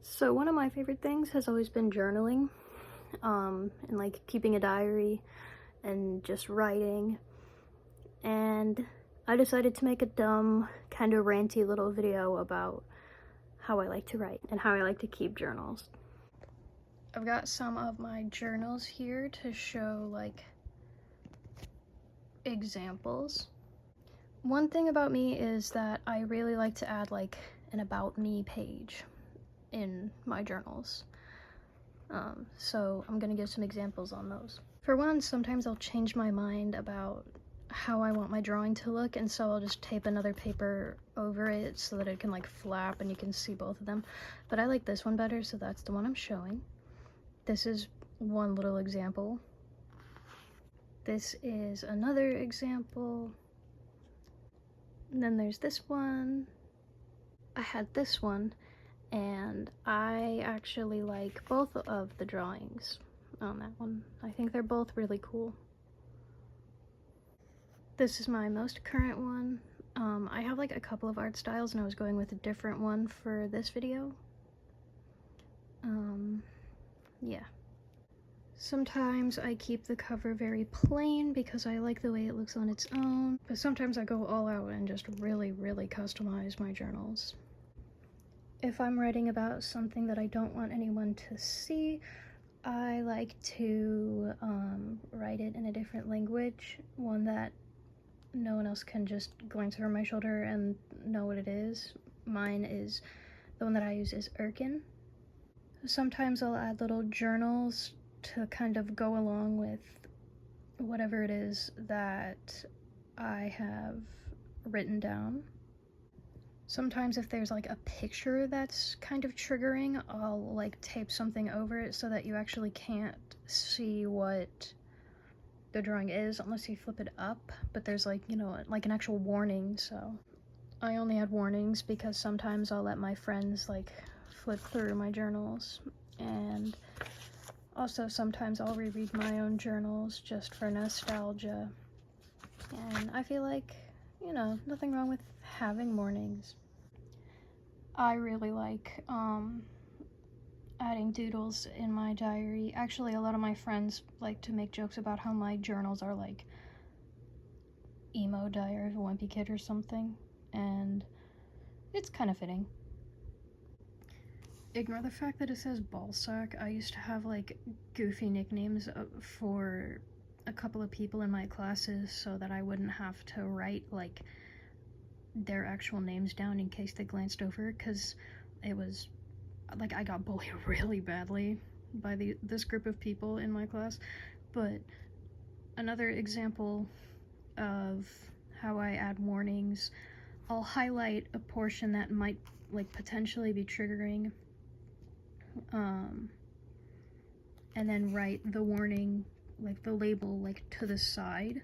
So one of my favorite things has always been journaling, and like keeping a diary and just writing. And I decided to make a dumb, kind of ranty little video about how I like to write and how I like to keep journals. I've got some of my journals here to show like examples. One thing about me is that I really like to add like an about me page in my journals. So I'm gonna give some examples on those. For one, sometimes I'll change my mind about how I want my drawing to look, and so I'll just tape another paper over it so that it can like flap and you can see both of them. But I like this one better, so that's the one I'm showing. This is one little example. This is another example. And then there's this one. I had this one, and I actually like both of the drawings on that one. I think they're both really cool. This is my most current one. I have like a couple of art styles, and I was going with a different one for this video. Yeah. Sometimes I keep the cover very plain because I like the way it looks on its own, but sometimes I go all out and just really customize my journals. If I'm writing about something that I don't want anyone to see, I like to write it in a different language, one that no one else can just glance over my shoulder and know what it is. Mine is, the one that I use is Erkin. Sometimes I'll add little journals to kind of go along with whatever it is that I have written down. Sometimes if there's like a picture that's kind of triggering, I'll like tape something over it so that you actually can't see what the drawing is unless you flip it up, but there's like, you know, like an actual warning. So I only add warnings because sometimes I'll let my friends like flip through my journals, and also sometimes I'll reread my own journals just for nostalgia. And I feel like, you know, nothing wrong with having mornings. I really like adding doodles in my diary. Actually, a lot of my friends like to make jokes about how my journals are like emo diary of a wimpy kid or something, and it's kind of fitting. Ignore the fact that it says ballsack. I used to have like goofy nicknames for a couple of people in my classes so that I wouldn't have to write like their actual names down in case they glanced over, because it was like I got bullied really badly by this group of people in my class. But another example of how I add warnings, I'll highlight a portion that might like potentially be triggering, and then write the warning, like the label, like to the side,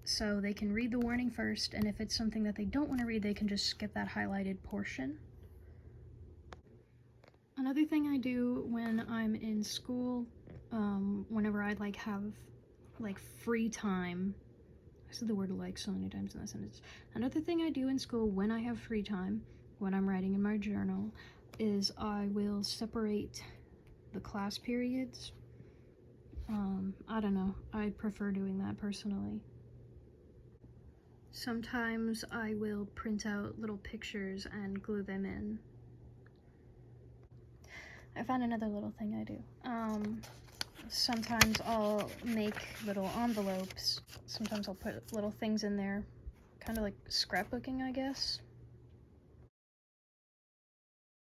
so they can read the warning first, and if it's something that they don't want to read, they can just skip that highlighted portion. Another thing I do when I'm in school, whenever I like have like free time, I said the word like so many times in that sentence. Another thing I do in school when I have free time, when I'm writing in my journal, is I will separate the class periods. I don't know, I prefer doing that personally. Sometimes I will print out little pictures and glue them in. I found another little thing I do. Sometimes I'll make little envelopes. Sometimes I'll put little things in there, kind of like scrapbooking, I guess.